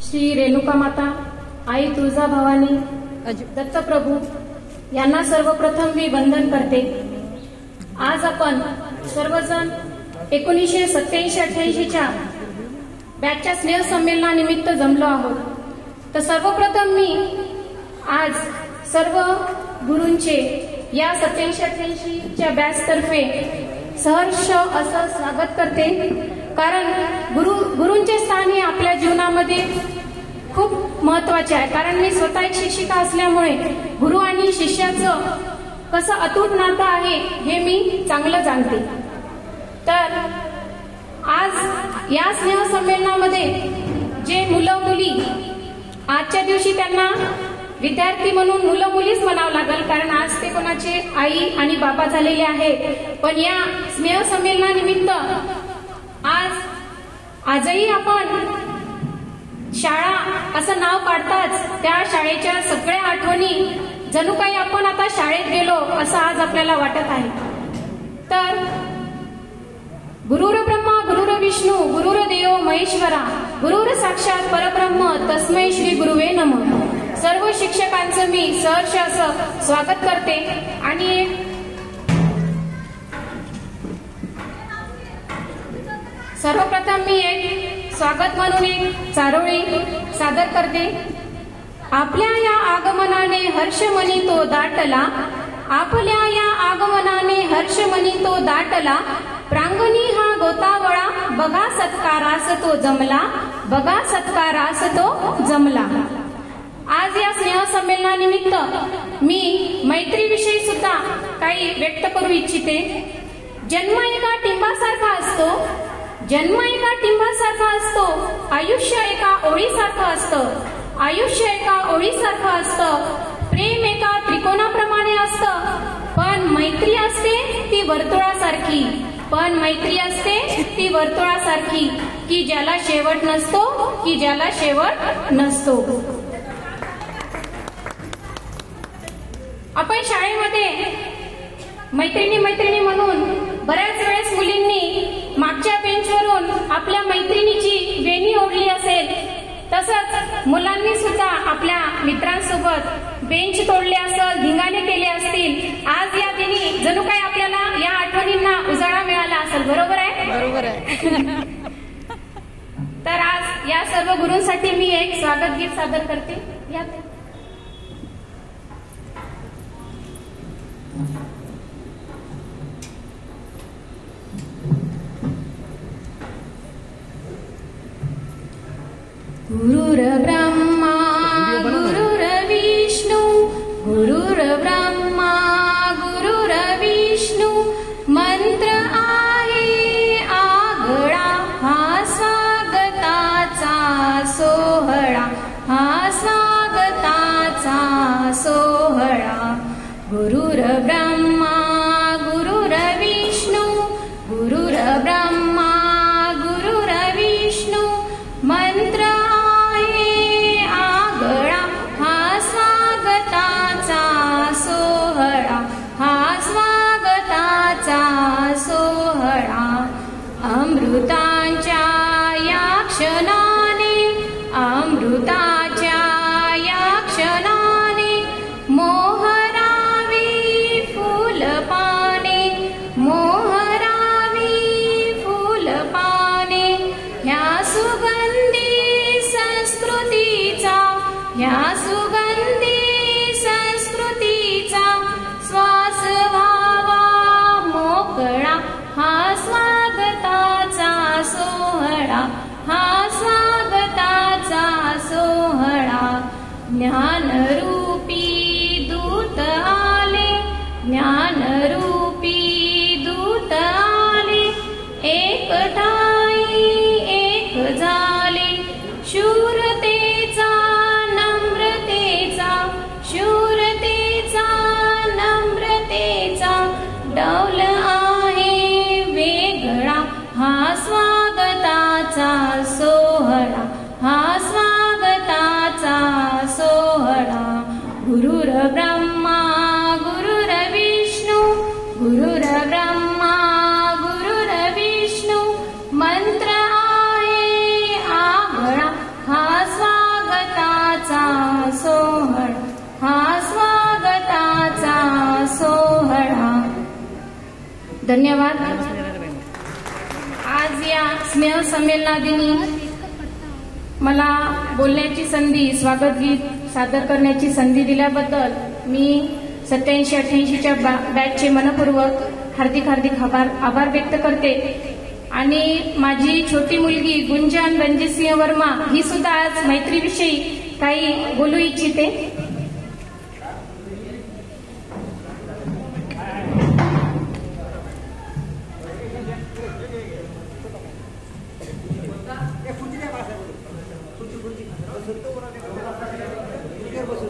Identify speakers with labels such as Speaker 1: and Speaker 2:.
Speaker 1: श्री रेणुका माता, आई तुळजा भवानी, दत्तप्रभू यांना सर्वप्रथम मी वंदन करते। आज आपण सर्वजण 1987-88च्या बॅचच्या स्नेह संमेलनानिमित्त जमलो आहोत। तर सर्वप्रथम मी आज सर्व गुरूंचे या 87-88च्या बॅचतर्फे सहर्ष असं स्वागत करते, कारण गुरूंचे स्थान हे आपल्या जीवनामध्ये खूप महत्वाचे आहे। कारण मी स्वतः एक शिक्षिका असल्यामुळे गुरु आणि शिष्याचं कसं अतूट नातं आहे हे मी चांगलं जाणते। तर आज या स्नेह संमेलनामध्ये जे मुलं मुली, आजच्या दिवशी त्यांना विद्यार्थी म्हणून मुलं मुलीच म्हणावं लागेल, कारण आज ते कोणाचे आई आणि बाबा झालेले आहेत। पण या स्नेह संमेलनानिमित्त आजही आपण शाळा असं नाव काढताच त्या शाळेच्या सगळ्या आठवणी जणू काही आपण आता शाळेत गेलो असं आज आपल्याला वाटत आहे। तर गुरुर ब्रह्मा गुरुर विष्णू गुरुर देव महेश्वरा गुरुर साक्षात परब्रह्म तस्मै श्री गुरुवे नमः। सर्व शिक्षकांचं मी सहर्ष असं स्वागत करते आणि सर्वप्रथम मी एक स्वागत म्हणून एक चारोळी सादर करते। आपल्या या आगमनाने हर्षमनी तो दाटला, आपल्या या आगमनाने हर्षमनी तो दाटला, प्रांगणी हा गोतावळा बघा सत्कारास तो जमला, बघा सत्कारास तो जमला। आज या स्नेह संमेलनानिमित्त मी मैत्रीविषयी सुद्धा काही व्यक्त करू इच्छिते। जन्म एका टिंबासारखा असतो, जन्म एका टिंबासारखा असतो, आयुष्य एका ओळीसारखं असतं, आयुष्य एका ओळीसारखं असतं, प्रेम एका त्रिकोणाप्रमाणे असतं, पण मैत्री असते ती वर्तुळासारखी, पण मैत्री असते ती वर्तुळासारखी, की ज्याला शेवट नसतो, की ज्याला शेवट नसतो। आपण शाळेमध्ये मैत्रिणी म्हणून बऱ्याच वेळेस मुलींनी मागच्या बेंचवरून आपल्या मैत्रिणीची वेणी ओढली असेल, तसंच मुलांनी सुद्धा आपल्या मित्रांसोबत बेंच तोडले असेल, धिंगाणे केले असतील। आज या दिनी जणू काही आपल्याला या आठवणींना उजाळा मिळाला असेल, बरोबर आहे?
Speaker 2: बरोबर आहे।
Speaker 1: तर आज या सर्व गुरूंसाठी मी एक स्वागत गीत सादर करते। यात गुरुर ब्रह्मा गुरुर विष्णू गुरुर ब्रह्मा गुरुर विष्णू, मंत्र आहे आगळा हा स्वागताचा सोहळा, हा स्वागताचा सोहळा। गुरुर ब्रह्मा गुरुर विष्णू गुरुर ब्रह्मा गुरुर विष्णू, मंत्र अमृताच्या या क्षणाने, अमृताच्या या क्षणाने, मोहरावी फुलपाने, मोहरावी फुलपाने, ह्या सुगंधी संस्कृतीचा, ह्या सुगंधी संस्कृतीचा श्वास व्हावा मोकळा, हा स्वागताचा सोहळा, हा स्वागताचा सोहळा। ज्ञानरूपी दूत आले, ज्ञानरूपी दूत आले, एक ठाई एक झाले, शूरतेचा नम्रतेचा, शूरतेचा नम्रतेचा डौल आहे वेगळा, हा स्वागताचा सोहळा, हा स्वागताचा सोहळा। गुरुर ब्रह्मा गुरुर विष्णू गुरुर ब्रह्मा गुरुर विष्णू, मंत्र आहे आगळा हा स्वागताचा धन्यवाद. आज या स्नेह संमेलनादिनी मला बोलण्याची संधी, स्वागत गीत सादर करण्याची संधी दिल्याबद्दल मी 87-88च्या बॅचचे मनपूर्वक हार्दिक आभार व्यक्त करते. आणि माझी छोटी मुलगी गुंजन रणजितसिंह वर्मा ही सुद्धा आज मैत्रीविषयी काही बोलू इच्छिते.
Speaker 2: बसू